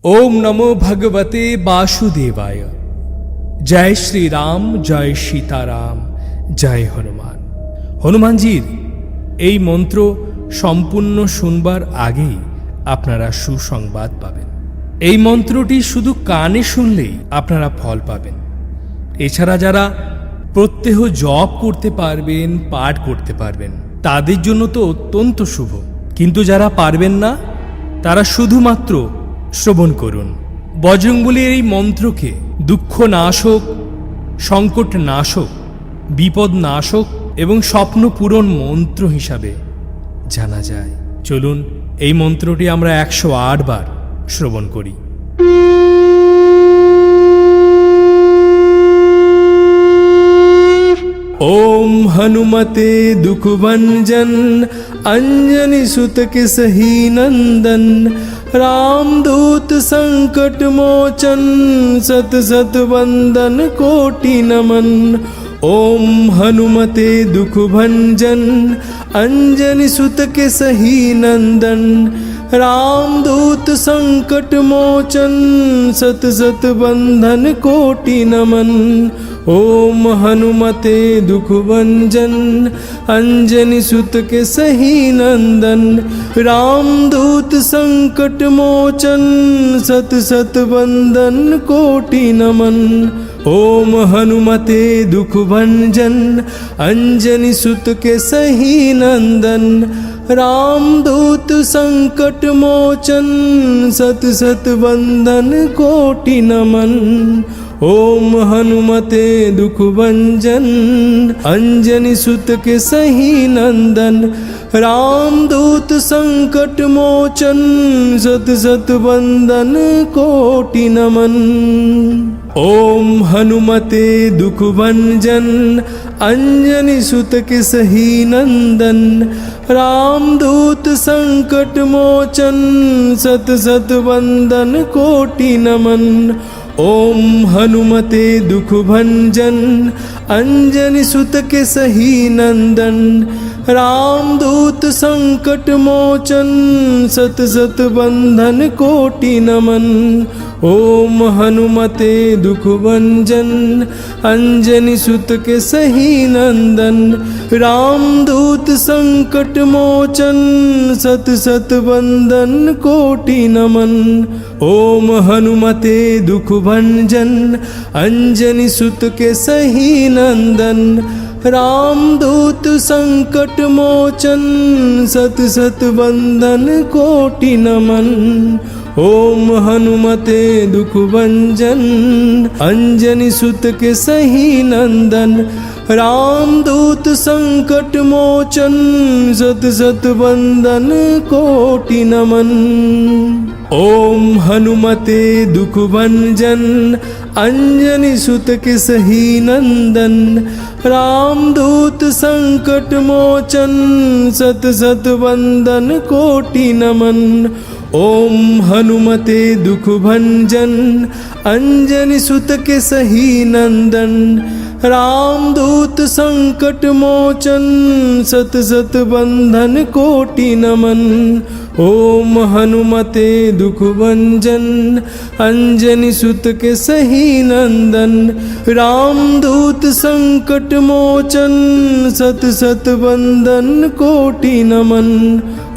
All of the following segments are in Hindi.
ओम नमो भगवते वासुदेवाय। जय श्री राम, जय सीताराम, जय हनुमान। हनुमानजीर এই মন্ত্র সম্পূর্ণ শুনবার আগেই আপনারা সুসংবাদ পাবেন। এই মন্ত্রটি শুধু কানে শুনলেই আপনারা ফল পাবেন। এছাড়া যারা প্রত্যহ জপ করতে পারবেন, পাঠ করতে পারবেন, তাদের জন্য তো অত্যন্ত শুভ। কিন্তু যারা পারবেন না, তারা শুধুমাত্র শ্রবণ করুন। বজরংবলীর এই মন্ত্রকে দুঃখ নাশক, সংকট নাশক, বিপদ নাশক এবং স্বপ্ন পূরণ মন্ত্র হিসাবে জানা যায়। চলুন এই মন্ত্রটি আমরা 108 বার শ্রবণ করি। ओम हनुमते दुखभंजन अंजनी सुत के सही नंदन, रामदूत संकट मोचन सत सत वंदन कोटि नमन। ओम हनुमते दुखभंजन अंजनी सुत के सही नंदन, रामदूत संकट मोचन सत सत बंधन कोटि नमन। ओम हनुमते दुखभंजन अंजनी सुत के सही नंदन, रामदूत संकट मोचन सत सत बंधन कोटि नमन। ओम हनुमते दुखभंजन अंजनी सुत के सही नंदन, रामदूत संकट मोचन सत सत बंधन कोटि नमन। ओम हनुमते दुखभंजन अंजनी सुत के सही नंदन, रामदूत संकट मोचन सत सत बंधन कोटि नमन। ओम हनुमते दुखभंजन अंजनी सुत के सही नंदन, रामदूत संकट मोचन सत सत बंधन कोटि नमन। ओम हनुमते दुखभंजन अंजनी सुत के सही नंदन, रामदूत संकट मोचन सत सत बंधन कोटि नमन। ओम हनुमते दुखभंजन अंजनी सुत के सही नंदन, रामदूत संकट मोचन सत सत बंधन कोटि नमन। ओम हनुमते दुखभंजन अंजनी सुत के सही नंदन, रामदूत संकट मोचन सत सत बंधन कोटि नमन। ओम हनुमते दुखभंजन अंजनी सुत के सही नंदन, रामदूत संकट मोचन सत सत बंधन कोटि नमन। ओम हनुमते दुखभंजन अंजनी सुत के सही नंदन, रामदूत संकट मोचन सत सत बंधन कोटि नमन। ओम हनुमते दुखभंजन अंजनी सुत के सही नंदन, रामदूत संकट मोचन सत सत बंधन कोटि नमन। ओम हनुमते दुखभंजन अंजनी सुत के सही नंदन, रामदूत संकट मोचन सत सत बंधन कोटि नमन।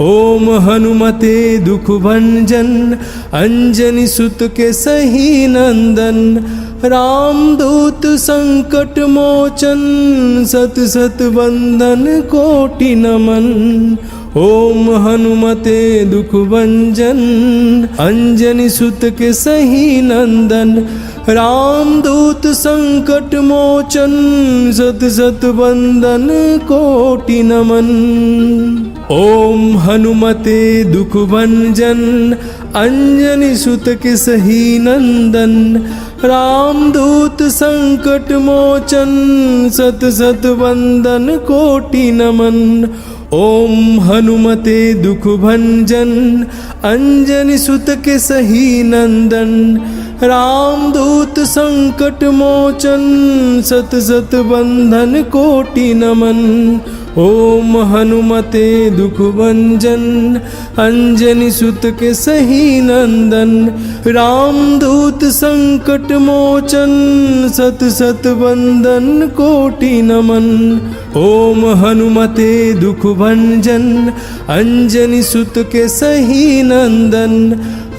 ओम हनुमते दुखभंजन अंजनी सुत के सही नंदन, रामदूत संकट मोचन सत सत बंधन कोटि नमन। ओम हनुमते दुखभंजन अंजनी सुत के सही नंदन, रामदूत संकट मोचन सत सत बंधन कोटि नमन। ओम हनुमते दुखभंजन अंजनी सुत के सही नंदन, रामदूत संकट मोचन सत सत बंधन कोटि नमन। ओम हनुमते दुखभंजन अंजनी सुत के सही नंदन, रामदूत संकट मोचन सत सत बंधन कोटि नमन। ओम हनुमते दुख भंजन अंजनी सुत के सही नंदन रामदूत संकट मोचन सत सत वंदन कोटि नमन। ओम हनुमते दुख भंजन अंजनी सुत के सही नंदन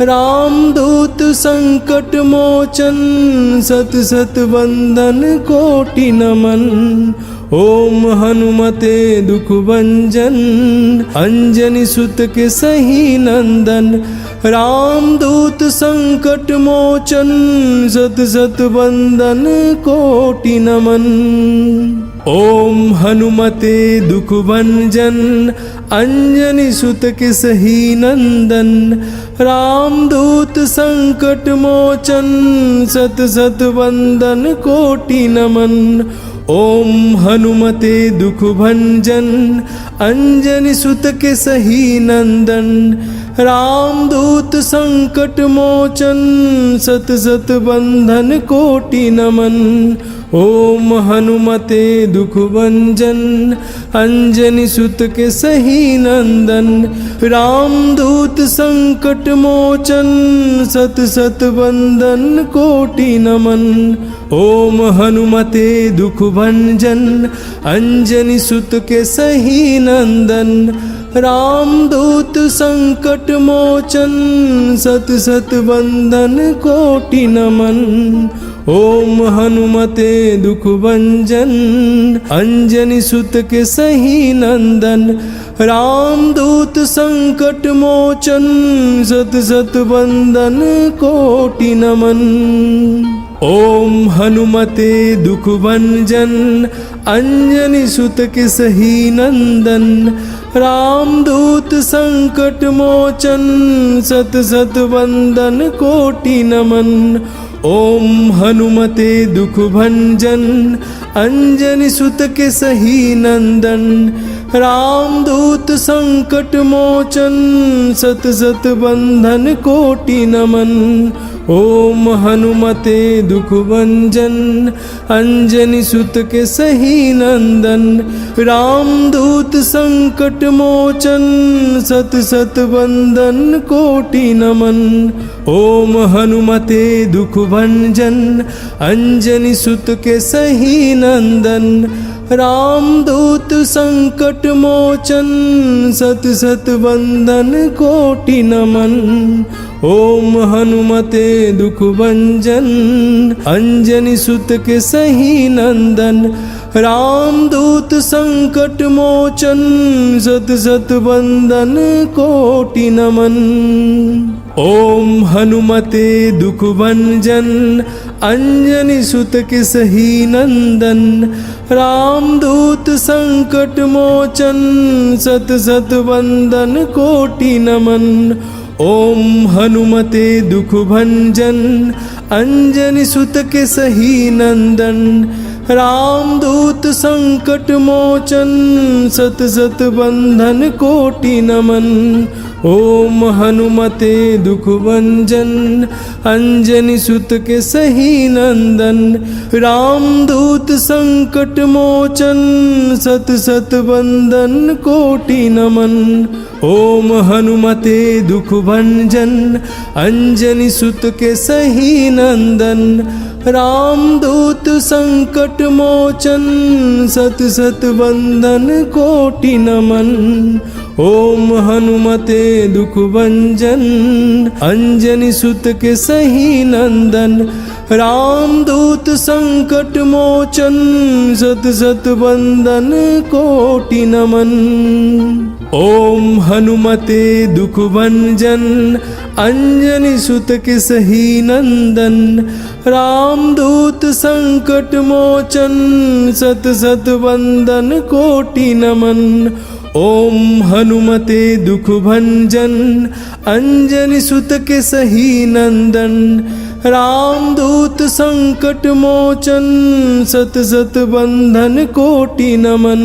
रामदूत संकट मोचन सत सत वंदन कोटि नमन। ओम हनुमते दुख भंजन अंजनी सुत के सही नंदन रामदूत संकट मोचन सत सत वंदन कोटि नमन। ओम हनुमते दुख भंजन अंजनी सुत के सही नंदन रामदूत संकट मोचन सत सत वंदन कोटि नमन। ओम हनुमते दुख भंजन अंजनी सुत के सही नंदन रामदूत संकट मोचन सत सत वंदन कोटि नमन। ओम हनुमते दुख भंजन अंजनी सुत के सही नंदन रामदूत संकट मोचन सत सत वंदन कोटि नमन। ओम हनुमते दुख भंजन अंजनी सुत के सही नंदन रामदूत संकट मोचन सत सत वंदन कोटि नमन। ओम हनुमते दुख भंजन अंजनी सुत के सही नंदन रामदूत संकट मोचन सत सत वंदन कोटि नमन। ओम हनुमते दुख भंजन अंजनी सुत के सही नंदन रामदूत संकट मोचन सत सत वंदन कोटि नमन। ओम हनुमते दुख भंजन अंजनी सुत के सही नंदन रामदूत संकट मोचन सत सत वंदन कोटि नमन। ओम हनुमते दुख भंजन अंजनी सुत के सही नंदन रामदूत संकट मोचन सत सत वंदन कोटि नमन। ओम हनुमते दुख भंजन अंजनी सुत के सही नंदन रामदूत संकट मोचन सत सत वंदन कोटि नमन। ओम हनुमते दुख भंजन अंजनी सुत के सही नंदन रामदूत संकट मोचन सत सत वंदन कोटि नमन। ओम हनुमते दुख भंजन अंजनी सुत के सही नंदन रामदूत संकट मोचन सत सत वंदन कोटि नमन। ओम हनुमते दुख भंजन अंजनी सुत के सही नंदन रामदूत संकट मोचन सत सत वंदन कोटि नमन। ओम हनुमते दुख भंजन अंजनी सुत के सही नंदन रामदूत संकट मोचन सत सत वंदन कोटि नमन। ओम हनुमते दुख भंजन अंजनी सुत के सही नंदन रामदूत संकट मोचन सत सत वंदन कोटि नमन। ओम हनुमते दुख भंजन अंजनी सुत के सही नंदन रामदूत संकट मोचन सत सत वंदन कोटि नमन। ओम हनुमते दुख भंजन अंजनी सुत के सही नंदन रामदूत संकट मोचन सत सत वंदन कोटि नमन। ओम हनुमते दुख भंजन अंजनी सुत के सही नंदन रामदूत संकट मोचन सत सत बंधन कोटि नमन।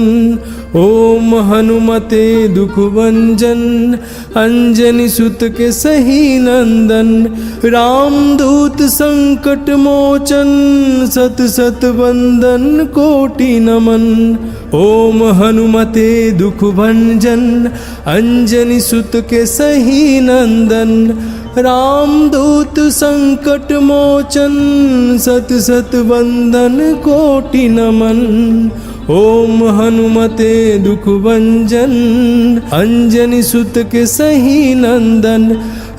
ओम हनुमते दुख भंजन अंजनी सुत के सही नंदन। रामदूत संकट मोचन सत सत बंधन कोटि नमन। ओम हनुमते दुख भंजन अंजनी सुत के सही नंदन। रामदूत संकट मोचन सत सत बंधन कोटि नमन। ओम हनुमते दुख भंजन अंजनी सुत के सही नंदन।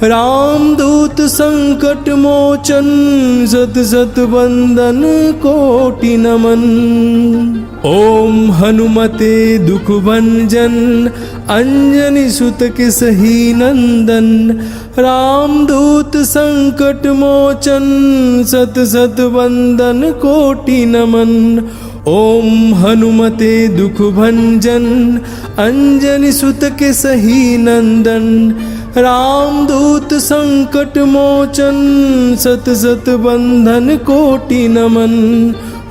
रामदूत संकट मोचन सत सत बंधन कोटि नमन। ओम हनुमते दुख भंजन अंजनी सुत के सही नंदन। रामदूत संकट मोचन सत सत बंधन कोटि नमन। ओम हनुमते दुख भंजन अंजनी सुत के सही नंदन। रामदूत संकट मोचन सत सत बंधन कोटि नमन।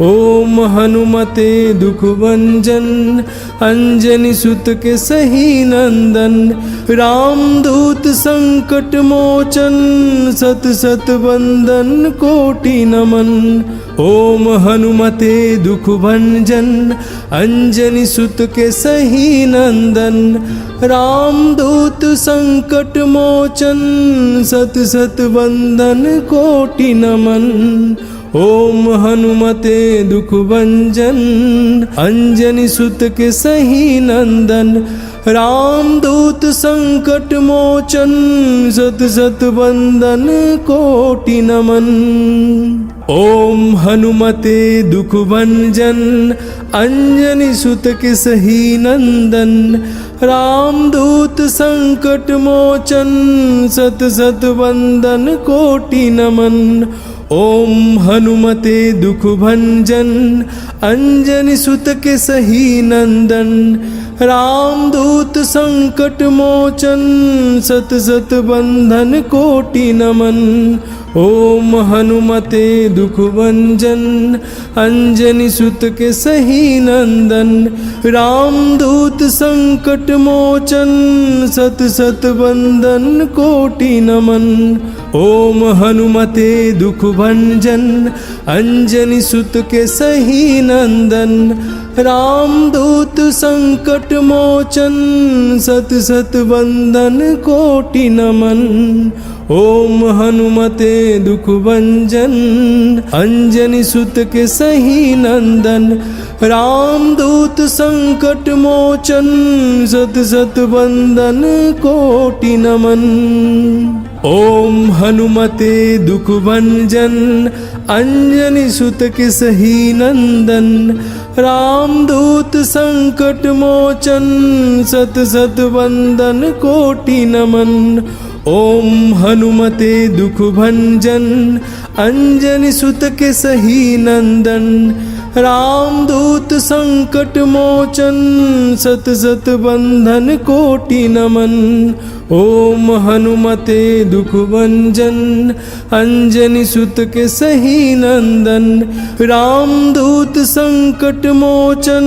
ओम हनुमते दुख भंजन अंजनी सुत के सही नंदन। रामदूत संकट मोचन सत सत बंधन कोटि नमन। ओम हनुमते दुख भंजन अंजनी सुत के सही नंदन। रामदूत संकट मोचन सत सत बंधन कोटि नमन। ओम हनुमते दुख भंजन अंजनी सुत के सही नंदन। रामदूत संकट मोचन सत सत बंधन कोटि नमन। ओम हनुमते दुख भंजन अंजनी सुत के सही नंदन। रामदूत संकट मोचन सत सत बंधन कोटि नमन। ओम हनुमते दुख भंजन अंजनी सुत के सही नंदन। रामदूत संकट मोचन सत सत बंधन कोटि नमन। ओम हनुमते दुख भंजन अंजनी सुत के सही नंदन। रामदूत संकट मोचन सत सत बंधन कोटि नमन। ओम हनुमते दुख भंजन अंजनी सुत के सही नंदन। रामदूत संकट मोचन सत सत बंधन कोटि नमन। ओम हनुमते दुख भंजन अंजनी सुत के सही नंदन। रामदूत संकट मोचन सत सत बंधन कोटि नमन। ओम हनुमते दुख भंजन अंजनी सुत के सही नंदन। रामदूत संकट मोचन सत सत बंधन कोटि नमन। ओम हनुमते दुख भंजन अंजनी सुत के सही नंदन। रामदूत संकट मोचन सत सत बंधन कोटि नमन। ओम हनुमते दुख भंजन अंजनी सुत के सही नंदन। रामदूत संकट मोचन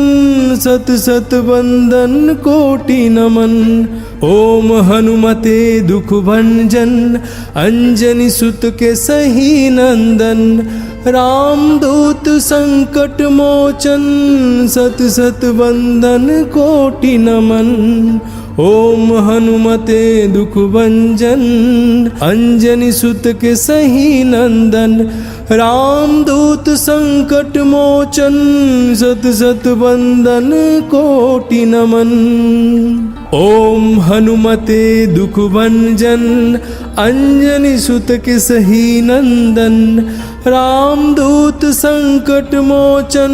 सत सत बंधन कोटि नमन। ओम हनुमते दुख भंजन अंजनी सुत के सही नंदन। रामदूत संकट मोचन सत सत बंधन कोटि नमन। ओम हनुमते दुख भंजन अंजनी सुत के सही नंदन। रामदूत संकट मोचन सत सत बंधन कोटि नमन। ओम हनुमते दुख भंजन अंजनी सुत के सही नंदन। रामदूत संकट मोचन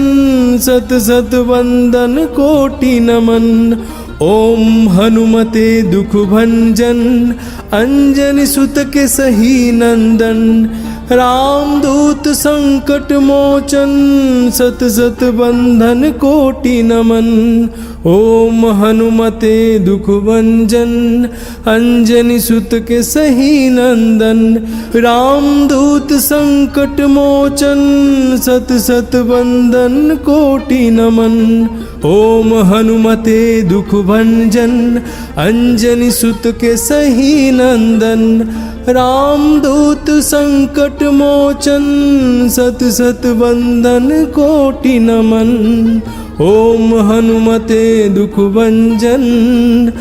सत सत बंधन कोटि नमन। ओम हनुमते दुख भंजन अंजनी सुत के सही नंदन। रामदूत संकट मोचन सत सत बंधन कोटि नमन। ओम हनुमते दुख भंजन अंजनी सुत के सही नंदन। रामदूत संकट मोचन सत सत बंधन कोटि नमन। ओम हनुमते दुख भंजन अंजनी सुत के सही नंदन। रामदूत संकट मोचन सत सत बंधन कोटि नमन। ओम हनुमते दुख भंजन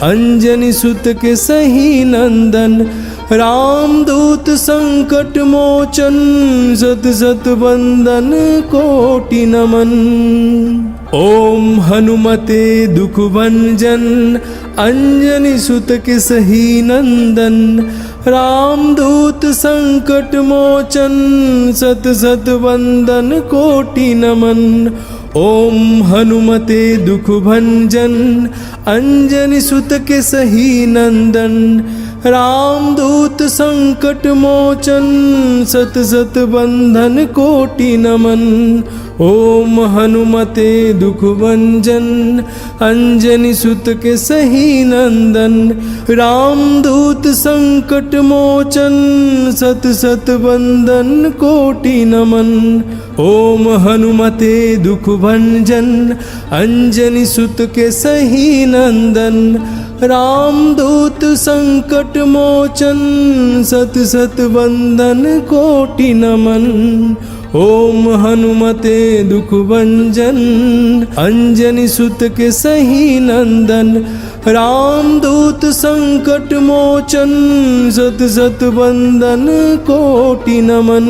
अंजनी सुत के सही नंदन। रामदूत संकट मोचन सत सत बंधन कोटि नमन। ओम हनुमते दुख भंजन अंजनी सुत के सही नंदन। रामदूत संकट मोचन सत सत बंधन कोटि नमन। ओम हनुमते दुख भंजन अंजनी सुत के सही नंदन। रामदूत संकट मोचन सत सत बंधन कोटि नमन। ओम हनुमते दुख भंजन अंजनी सुत के सही नंदन। रामदूत संकट मोचन सत सत बंधन कोटि नमन। ओम हनुमते दुख भंजन अंजनी सुत के सही नंदन। रामदूत संकट मोचन सत सत बंधन कोटि नमन। ओम हनुमते दुख भंजन अंजनी सुत के सही नंदन। रामदूत संकट मोचन सत सत बंधन कोटि नमन।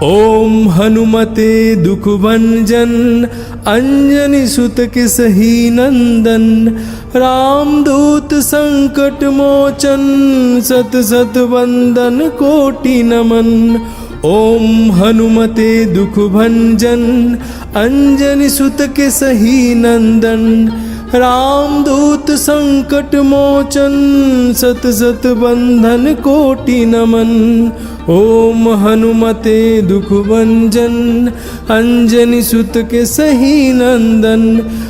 ओम हनुमते दुख भंजन अंजनी सुत के सही नंदन। रामदूत संकट मोचन सत सत बंधन कोटि नमन। ओम हनुमते दुख भंजन अंजनी सुत के सही नंदन। रामदूत संकट मोचन सत सत बंधन कोटि नमन। ओम हनुमते दुख भंजन अंजनी सुत के सही नंदन।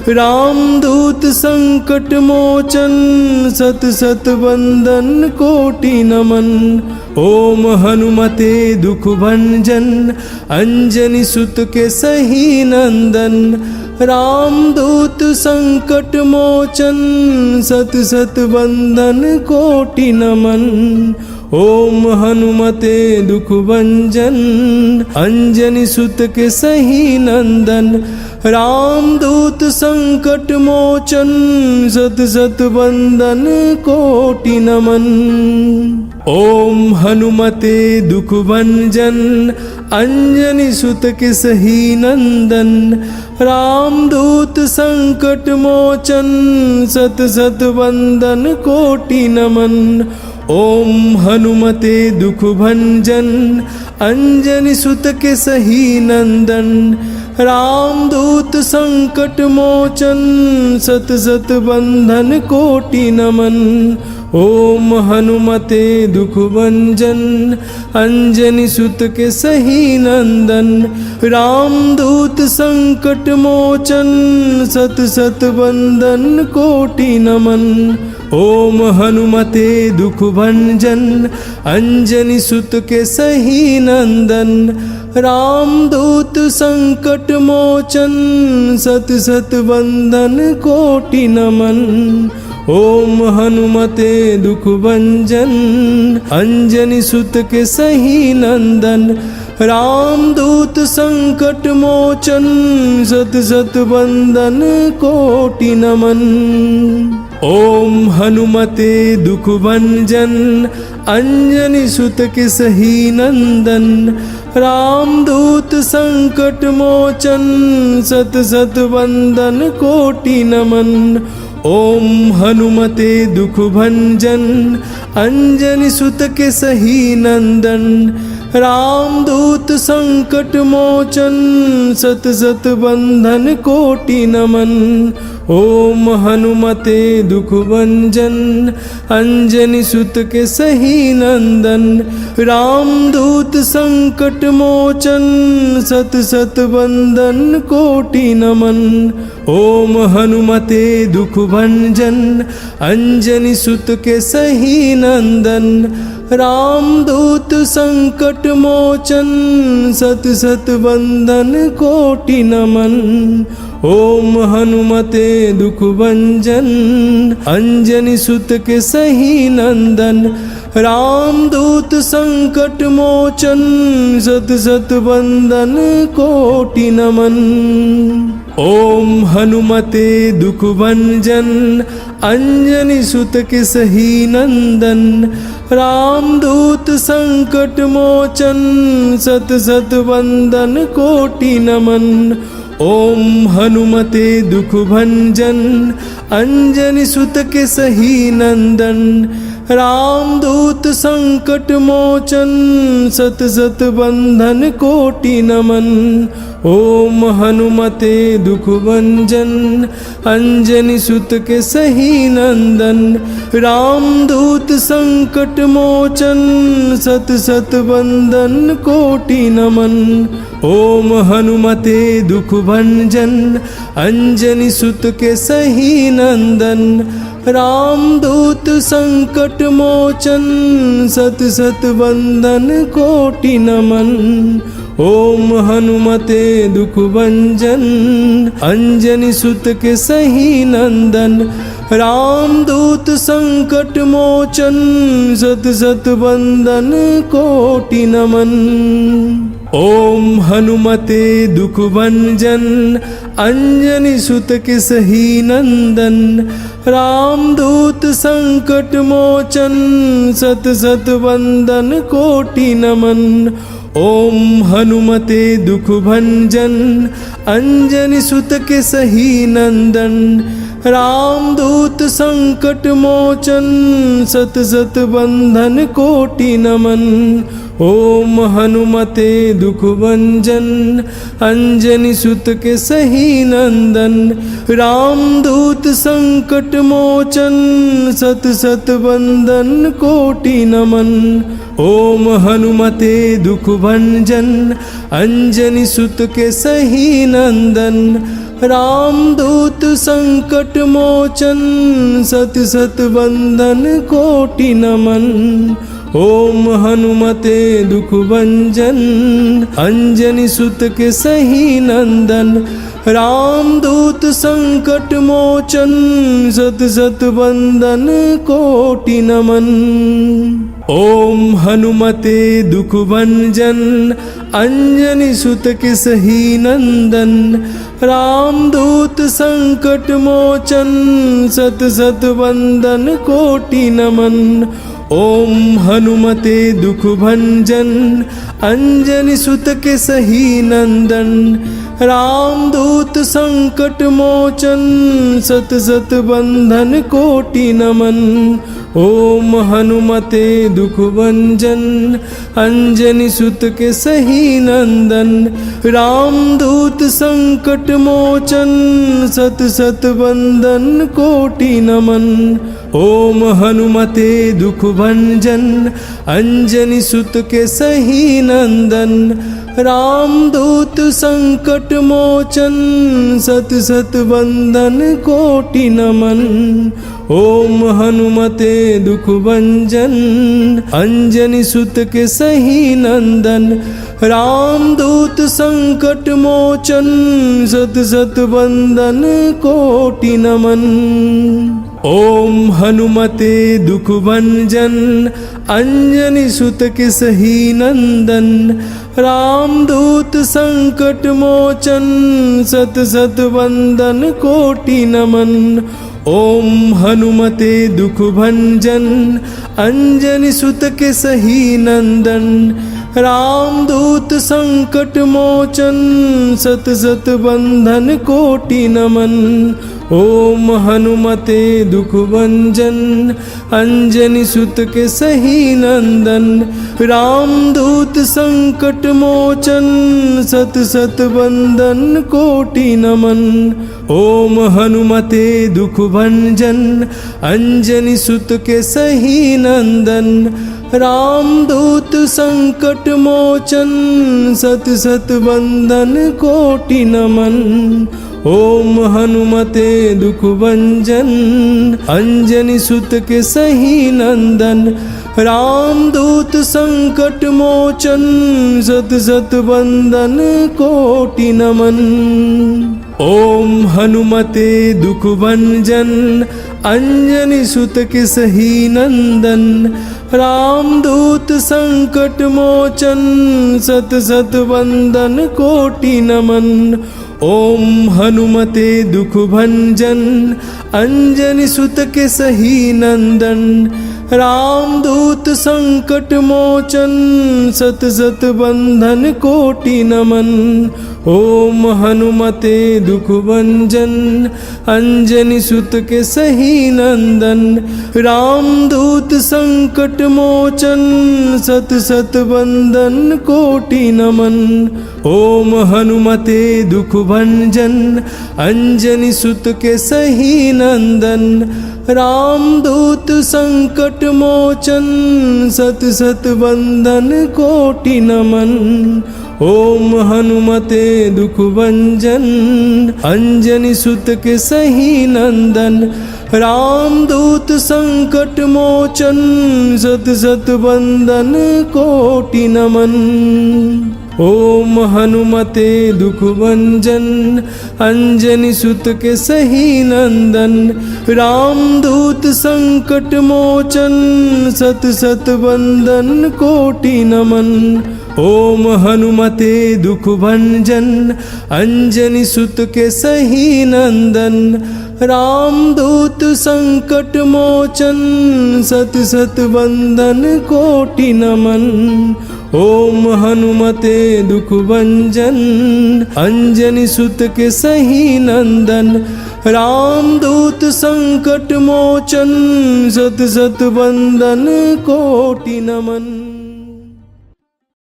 रामदूत संकट मोचन सत सत बंधन कोटि नमन। ओम हनुमते दुख भंजन अंजनी सुत के सही नंदन। रामदूत संकट मोचन सत सत बंधन कोटि नमन। ओम हनुमते दुख भंजन अंजनी सुत के सही नंदन। रामदूत संकट मोचन सत सत बंधन कोटि नमन। ओम हनुमते दुख भंजन अंजनी सुत के सही नंदन। रामदूत संकट मोचन सत सत बंधन कोटि नमन। ओम हनुमते दुख भंजन अंजनी सुत के सही नंदन। रामदूत संकट मोचन सत सत बंधन कोटि नमन। ओम हनुमते दुख भंजन अंजनी सुत के सही नंदन। रामदूत संकट मोचन सत सत बंधन कोटि नमन। ओम हनुमते दुख भंजन अंजनी सुत के सही नंदन। रामदूत संकट मोचन सत सत बंधन कोटि नमन। ओम हनुमते दुख भंजन अंजनी सुत के सही नंदन। रामदूत संकट मोचन सत सत बंधन कोटि नमन। ओम हनुमते दुख भंजन अंजनी सुत के सही नंदन। रामदूत संकट मोचन सत सत बंधन कोटि नमन। ओम हनुमते दुख भंजन अंजनी सुत के सही नंदन। रामदूत संकट मोचन सत सत बंधन कोटि नमन। ओम हनुमते दुख भंजन अंजनी सुत के सही नंदन, रामदूत संकट मोचन सत सत बंदन कोटि नमन। ओम हनुमते दुख भंजन अंजनी सुत के सही नंदन, रामदूत संकट मोचन सत सत बंदन कोटि नमन। ओम हनुमते दुख भंजन अंजनी सुत के सही नंदन, रामदूत संकट मोचन सत सत बंदन कोटि नमन। ओम हनुमते दुख भंजन अंजनी सुत के सही नंदन, रामदूत संकट मोचन सत सत बंदन कोटि नमन। ओम हनुमते दुख भंजन अंजनी सुत के सही नंदन, रामदूत संकट मोचन सत सत बंधन कोटि नमन। ओम हनुमते दुख भंजन अंजनी सुत के सही नंदन, रामदूत संकट मोचन सत सत बंधन कोटि नमन। ओम हनुमते दुख भंजन अंजनी सुत के सही नंदन, रामदूत संकट मोचन सत सत बंधन कोटि नमन। ओम हनुमते दुख भंजन अंजनी सुत के सही नंदन, रामदूत संकट मोचन सत सत बंधन कोटि नमन। ओम हनुमते दुख भंजन अंजनी सुत के सही नंदन, रामदूत संकट मोचन सत सत बंधन कोटि नमन। ओम हनुमते दुख भंजन अंजनी सुत के सही नंदन, रामदूत संकट मोचन सत सत बंधन कोटि नमन। ओम हनुमते दुख भंजन अंजनी सुत के सही नंदन, रामदूत संकट मोचन सत सत बंधन कोटि नमन। ओम हनुमते दुख भंजन अंजनी सुत के सही नंदन, रामदूत संकट मोचन सत सत बंधन कोटि नमन। ओम हनुमते दुख भंजन अंजनी सुत के सही नंदन, रामदूत संकट मोचन सत सत बंधन कोटि नमन। ओम हनुमते दुख भंजन अंजनी सुत के सही नंदन, रामदूत संकट मोचन सत सत बंधन कोटि नमन। ओम हनुमते दुख भंजन अंजनी सुत के सही नंदन, रामदूत संकट मोचन सत सत बंधन कोटि नमन। ओम हनुमते दुख भंजन अंजनी सुत के सही नंदन, रामदूत संकट मोचन सत सत बंधन कोटि नमन। ओम हनुमते दुख भंजन अंजनी सुत के सही नंदन, रामदूत संकट मोचन सत सत बंधन कोटि नमन। ओम हनुमते दुख भंजन अंजनी सुत के सही नंदन, रामदूत संकट मोचन सत सत बंधन कोटि नमन। ओम हनुमते दुख भंजन अंजनी सुत के सही नंदन, रामदूत संकट मोचन सत सत बंधन कोटि नमन। ओम हनुमते दुख भंजन अंजनी सुत के सही नंदन, रामदूत संकट मोचन सत सत बंधन कोटि नमन। ओम हनुमते दुख भंजन अंजनी सुत के सही नंदन रामदूत संकट मोचन सत सत बंदन कोटि नमन। ओम हनुमते दुख भंजन अंजनी सुत के सही नंदन रामदूत संकट मोचन सत सत बंदन कोटि नमन। ओम हनुमते दुख भंजन अंजनी सुत के सही नंदन रामदूत संकट मोचन सत सत बंदन कोटि नमन। ओम हनुमते दुख भंजन अंजनी सुत के सही नंदन रामदूत संकट मोचन सत सत बंदन कोटि नमन। ओम हनुमते दुख भंजन अंजनी सुत के सही नंदन रामदूत संकट मोचन सत सत बंधन कोटि नमन। ओम हनुमते दुख भंजन अंजनी सुत के सही नंदन रामदूत संकट मोचन सत सत बंधन कोटि नमन। ओम हनुमते दुख भंजन अंजनी सुत के सही नंदन रामदूत संकट मोचन सत सत बंधन कोटि नमन। ओम हनुमते दुख भंजन अंजनी सुत के सही नंदन रामदूत संकट मोचन सत सत बंधन कोटि नमन। ओम हनुमते दुख भंजन अंजनी सुत के सही नंदन रामदूत संकट मोचन सत सत बंधन कोटि नमन। ओम हनुमते दुख भंजन अंजनी सुत के सही नंदन रामदूत संकट मोचन सत सत बंधन कोटि नमन। ओम हनुमते दुख भंजन अंजनी सुत के सही नंदन रामदूत संकट मोचन सत सत बंधन कोटि नमन।